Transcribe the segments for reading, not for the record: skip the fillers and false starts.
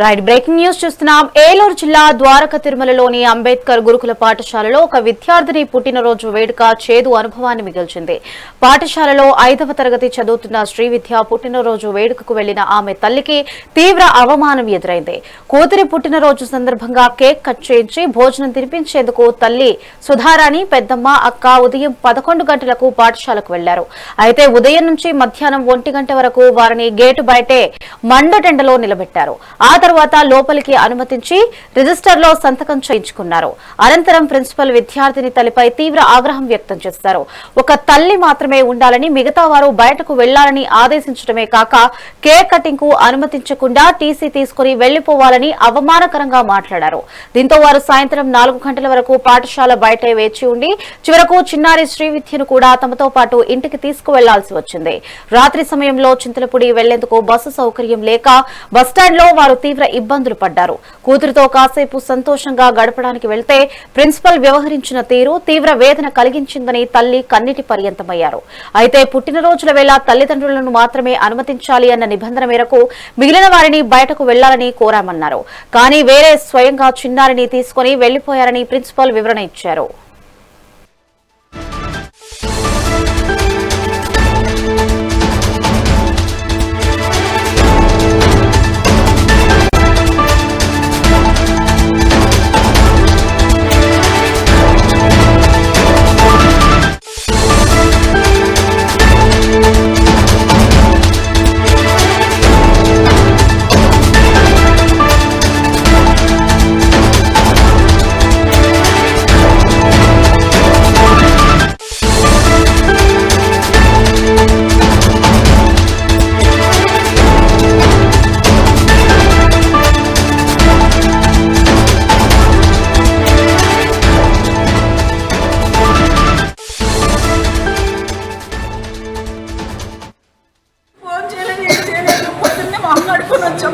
Right breaking news చూస్తున్నాం. ఏలూరు జిల్లా ద్వారక తిరుమలలోని అంబేద్కర్ గురుకుల పాఠశాలలో ఒక విద్యార్థిని పుట్టినరోజు వేడుక చేదు అనుభవాన్ని మిగిల్చింది. పాఠశాలలో 5వ తరగతి చదువుతున్న శ్రీవిద్య పుట్టినరోజు వేడుకకు వెళ్లిన ఆమె తల్లికి తీవ్ర అవమానం ఎదురైంది. కూతురి పుట్టినరోజు సందర్భంగా కేక్ కట్ చేయించి భోజనం తినిపించేందుకు తల్లి సుధారాణి, పెద్దమ్మ, అక్క ఉదయం 11 గంటలకు పాఠశాలకు వెళ్లారు. అయితే ఉదయం నుంచి మధ్యాహ్నం 1 గంట వరకు వారిని గేటు బయటే మండుటెండలో నిలబెట్టారు. ఆ తర్వాత లోపలికి అనుమతించి రిజిస్టర్లో సంతకం చేయించుకున్నారు. అనంతరం ప్రిన్సిపల్ విద్యార్థిని తల్లిపై తీవ్ర ఆగ్రహం వ్యక్తం చేశారు. ఒక తల్లి మాత్రమే ఉండాలని, మిగతా వారు బయటకు వెళ్లాలని ఆదేశించడమే కాక కేక్ కటింగ్ కు అనుమతించకుండా టీసీ తీసుకుని వెళ్లిపోవాలని అవమానకరంగా మాట్లాడారు. దీంతో వారు సాయంత్రం 4 గంటల వరకు పాఠశాల బయటే వేచి ఉండి చివరకు చిన్నారి శ్రీవిద్యను కూడా తమతో పాటు ఇంటికి తీసుకువెళ్లాల్సి వచ్చింది. రాత్రి సమయంలో చింతలపూడి వెళ్లేందుకు బస్సు సౌకర్యం లేక బస్టాండ్లో వారు తీవ్ర ఇబ్బందులు పడ్డారు. కూతురితో కాసేపు సంతోషంగా గడపడానికి వెళ్తే ప్రిన్సిపల్ వ్యవహరించిన తీరు తీవ్ర వేదన కలిగించిందని తల్లి కన్నీటి పర్యంతమయ్యారు. అయితే పుట్టినరోజుల వేళ తల్లిదండ్రులను మాత్రమే అనుమతించాలి అన్న నిబంధన మేరకు మిగిలిన వారిని బయటకు వెళ్లాలని కోరామన్నారు. కానీ వేరే స్వయంగా చిన్నారిని తీసుకుని వెళ్లిపోయారని ప్రిన్సిపల్ వివరణ ఇచ్చారు.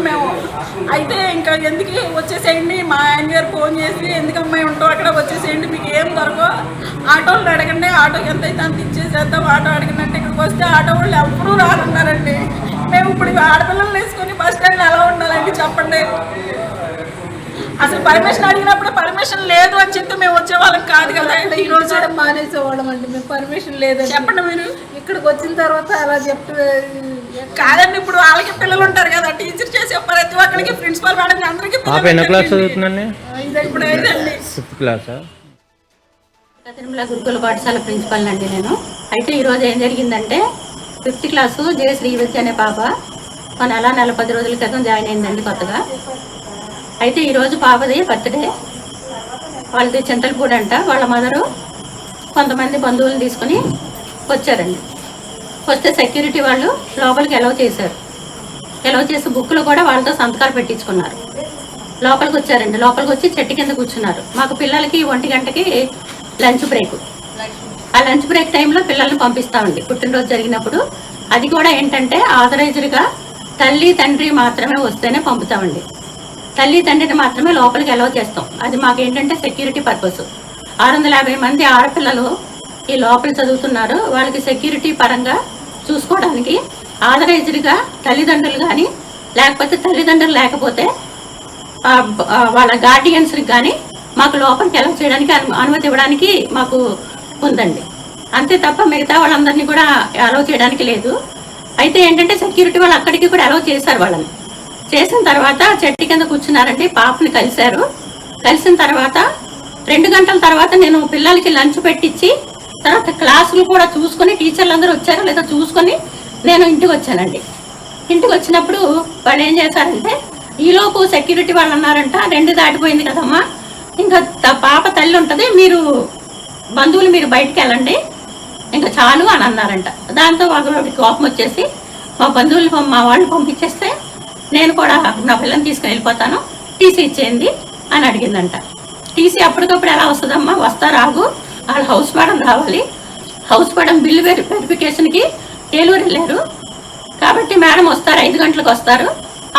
మేము అయితే ఇంకా ఎందుకు వచ్చేసేయండి, మా ఆయన గారు ఫోన్ చేసి ఎందుకు అమ్మాయి ఉంటావు అక్కడ వచ్చేసేయండి, మీకు ఏం దొరకో ఆటోలు అడగండి, ఆటోకి ఎంత అయితే అంత ఇచ్చేసేద్దాం, ఆటో అడిగినట్టు ఇక్కడికి వస్తే ఆటో వాళ్ళు ఎప్పుడూ రానున్నారండి. మేము ఇప్పుడు ఆడపిల్లలు వేసుకొని బస్ స్టాండ్లో ఎలా ఉండాలండి చెప్పండి. అసలు పర్మిషన్ అడిగినప్పుడు పర్మిషన్ లేదు అని చెప్తే మేము వచ్చేవాళ్ళం కాదు కదా. ఈ రోజు మానేసేవాళ్ళం అండి, మేము పర్మిషన్ లేదని చెప్పండి. మీరు ఇక్కడికి వచ్చిన తర్వాత అలా చెప్తే కాదండి, ఇప్పుడు వాళ్ళకి పిల్లలు ఉంటారు కదా, టీచర్ చేసే ప్రతి ఒక్కరికి ప్రిన్సిపల్ మేడం అందరికీ తిరుమల గురుకుల పాఠశాల ప్రిన్సిపల్ అండి నేను. అయితే ఈరోజు ఏం జరిగిందంటే 5th క్లాసు జే శ్రీవిద్య అనే పాప మన నెల 10 రోజుల క్రితం జాయిన్ అయిందండి కొత్తగా. అయితే ఈరోజు పాపది బర్త్డే, వాళ్ళది చింతలపూడి అంట. వాళ్ళ మదరు కొంతమంది బంధువులను తీసుకొని వచ్చారండి. వస్తే సెక్యూరిటీ వాళ్ళు లోపలికి అలౌ చేశారు. అలౌ చేసి బుక్లు కూడా వాళ్ళతో సంతకాలు పెట్టించుకున్నారు. లోపలికి వచ్చారండి. లోపలికి వచ్చి చెట్టు కింద కూర్చున్నారు. మాకు పిల్లలకి 1 గంటకి లంచ్ బ్రేక్. ఆ లంచ్ బ్రేక్ టైంలో పిల్లల్ని పంపిస్తామండి పుట్టినరోజు జరిగినప్పుడు. అది కూడా ఏంటంటే ఆథరైజ్డ్గా తల్లి తండ్రి మాత్రమే వస్తేనే పంపుతామండి. తల్లి తండ్రిని మాత్రమే లోపలికి అలౌ చేస్తాం. అది మాకు ఏంటంటే సెక్యూరిటీ పర్పస్. 650 మంది ఆడపిల్లలు ఈ లోపల చదువుతున్నారు. వాళ్ళకి సెక్యూరిటీ పరంగా చూసుకోవడానికి ఆథరైజ్డ్గా తల్లిదండ్రులు కానీ, లేకపోతే తల్లిదండ్రులు లేకపోతే వాళ్ళ గార్డియన్స్కి కానీ మాకు లోపలికి అలౌ చేయడానికి అనుమతి ఇవ్వడానికి మాకు ఉందండి. అంతే తప్ప మిగతా వాళ్ళందరినీ కూడా అలౌ చేయడానికి లేదు. అయితే ఏంటంటే సెక్యూరిటీ వాళ్ళు అక్కడికి కూడా అలౌ చేశారు. వాళ్ళని చేసిన తర్వాత చెట్టు కింద కూర్చున్నారండి. పాపని కలిశారు. కలిసిన తర్వాత 2 గంటల తర్వాత నేను పిల్లలకి లంచ్ పెట్టించి తర్వాత క్లాసులు కూడా చూసుకొని టీచర్లు అందరూ వచ్చారో లేదా చూసుకొని నేను ఇంటికి వచ్చానండి. ఇంటికి వచ్చినప్పుడు వాళ్ళు ఏం చేశారంటే ఈలోపు సెక్యూరిటీ వాళ్ళు అన్నారంట, 2 దాటిపోయింది కదమ్మా, ఇంకా పాప తల్లి ఉంటుంది, మీరు బంధువులు మీరు బయటికి వెళ్ళండి, ఇంకా చాలు అని అన్నారంట. దాంతో వాళ్ళకి కోపం వచ్చేసి మా బంధువులు మా వాళ్ళు పంపించేస్తే నేను కూడా నా పిల్లని తీసుకుని వెళ్ళిపోతాను, టీసీ ఇచ్చేయండి అని అడిగిందంట. టీసీ అప్పటికప్పుడు ఎలా వస్తుందమ్మా, వస్తారాగు, వాళ్ళు హౌస్ మేడం రావాలి, హౌస్ మేడం బిల్లు వెరిఫికేషన్కి ఏలూరు వెళ్ళారు కాబట్టి మేడం వస్తారు, 5 గంటలకు వస్తారు,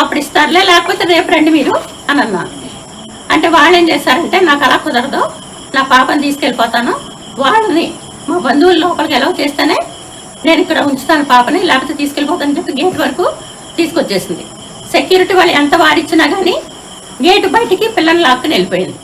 అప్పుడు ఇస్తారులే, లేకపోతే రేపు రండి మీరు అని అన్నాను. అంటే వాళ్ళు ఏం చేశారంటే నాకు అలా కుదరదు, నా పాపని తీసుకెళ్ళిపోతాను, వాళ్ళని మా బంధువుల లోపలికి ఎలా చేస్తేనే నేను ఇక్కడ ఉంచుతాను పాపని, లేకపోతే తీసుకెళ్ళిపోతాను చెప్పి గేట్ వరకు తీసుకొచ్చేసింది. సెక్యూరిటీ వాళ్ళు ఎంత వారిచ్చినా కానీ గేటు బయటికి పిల్లల్ని లాక్కుని వెళ్ళిపోయింది.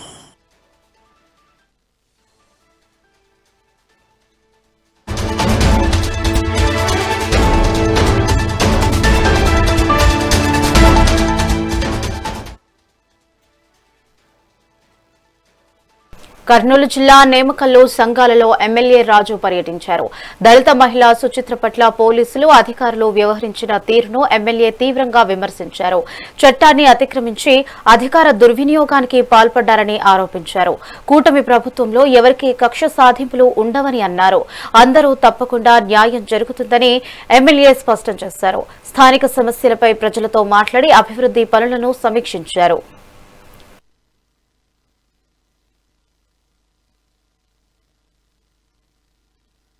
కర్నూలు జిల్లా నేమకల్లు సంఘాలలో ఎమ్మెల్యే రాజు పర్యటించారు. దళిత మహిళ సుచిత్ర పట్ల పోలీసులు అధికారులు వ్యవహరించిన తీరును ఎమ్మెల్యే తీవ్రంగా విమర్శించారు. చట్టాన్ని అతిక్రమించి అధికార దుర్వినియోగానికి పాల్పడ్డారని ఆరోపించారు. కూటమి ప్రభుత్వంలో ఎవరికీ కక్ష సాధింపులు ఉండవని అన్నారు. అందరూ తప్పకుండా న్యాయం జరుగుతుందని ఎమ్మెల్యే స్పష్టం చేశారు. స్థానిక సమస్యలపై ప్రజలతో మాట్లాడి అభివృద్ధి పనులను సమీక్షించారు.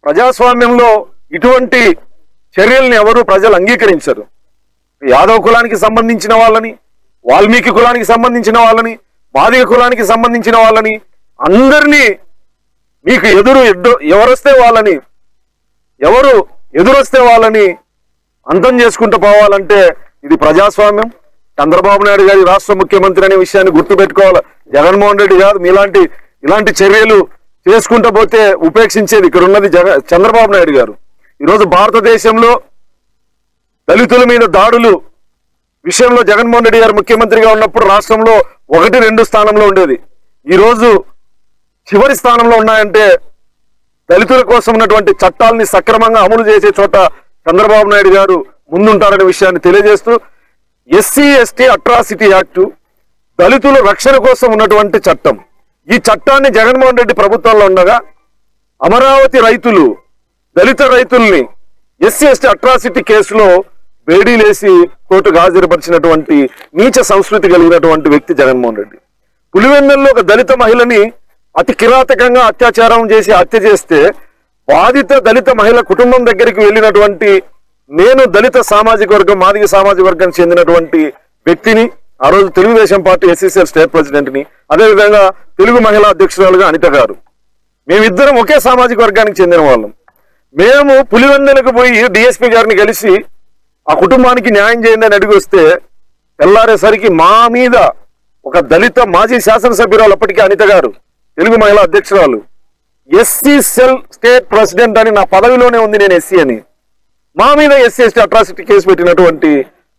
ప్రజాస్వామ్యంలో ఇటువంటి చర్యల్ని ఎవరు ప్రజలు అంగీకరించరు. యాదవ కులానికి సంబంధించిన వాళ్ళని, వాల్మీకి కులానికి సంబంధించిన వాళ్ళని, మాదిగ కులానికి సంబంధించిన వాళ్ళని అందరినీ మీకు ఎవరొస్తే వాళ్ళని అంతం చేసుకుంటూ పోవాలంటే ఇది ప్రజాస్వామ్యం. చంద్రబాబు నాయుడు గారి రాష్ట్ర ముఖ్యమంత్రి అనే విషయాన్ని గుర్తుపెట్టుకోవాలి. జగన్మోహన్ రెడ్డి గారు ఇలాంటి చర్యలు చేసుకుంటూ పోతే ఉపేక్షించేది ఇక్కడ ఉన్నది చంద్రబాబు నాయుడు గారు. ఈరోజు భారతదేశంలో దళితుల మీద దాడులు విషయంలో జగన్మోహన్ రెడ్డి గారు ముఖ్యమంత్రిగా ఉన్నప్పుడు రాష్ట్రంలో 1-2 స్థానంలో ఉండేది. ఈరోజు చివరి స్థానంలో ఉన్నాయంటే దళితుల కోసం ఉన్నటువంటి చట్టాలని సక్రమంగా అమలు చేసే చోట చంద్రబాబు నాయుడు గారు ముందుంటారనే విషయాన్ని తెలియజేస్తూ, ఎస్సీ ఎస్టీ అట్రాసిటీ యాక్టు దళితుల రక్షణ కోసం ఉన్నటువంటి చట్టం. ఈ చట్టాన్ని జగన్మోహన్ రెడ్డి ప్రభుత్వంలో ఉండగా అమరావతి రైతులు, దళిత రైతుల్ని ఎస్సీ ఎస్టీ అట్రాసిటీ కేసులో బేడీలేసి కోర్టుకు హాజరుపరిచినటువంటి నీచ సంస్కృతి కలిగినటువంటి వ్యక్తి జగన్మోహన్ రెడ్డి. పులివెందుల్లో ఒక దళిత మహిళని అతి కిరాతకంగా అత్యాచారం చేసి హత్య చేస్తే బాధిత దళిత మహిళ కుటుంబం దగ్గరికి వెళ్ళినటువంటి నేను దళిత సామాజిక వర్గం, మాదిగ సామాజిక వర్గానికి చెందినటువంటి వ్యక్తిని, ఆ రోజు Telugu Desam party SCCL state president ని, అదేవిధంగా తెలుగు మహిళా అధ్యక్షురాలుగా అనిత గారు, మేమిద్దరం ఒకే సామాజిక వర్గానికి చెందిన వాళ్ళం. మేము పులివెందులకు పోయి డిఎస్పీ గారిని కలిసి ఆ కుటుంబానికి న్యాయం చేయండి అని అడిగి వస్తే తెల్లారేసరికి మా మీద ఒక దళిత మాజీ శాసనసభ్యురాలు, అప్పటికీ అనిత గారు తెలుగు మహిళా అధ్యక్షురాలు, ఎస్సీసీఎల్ స్టేట్ ప్రెసిడెంట్ అని నా పదవిలోనే ఉంది, నేను ఎస్సీ అని, మా మీద ఎస్సీ ఎస్టీ అట్రాసిటీ కేసు పెట్టినటువంటి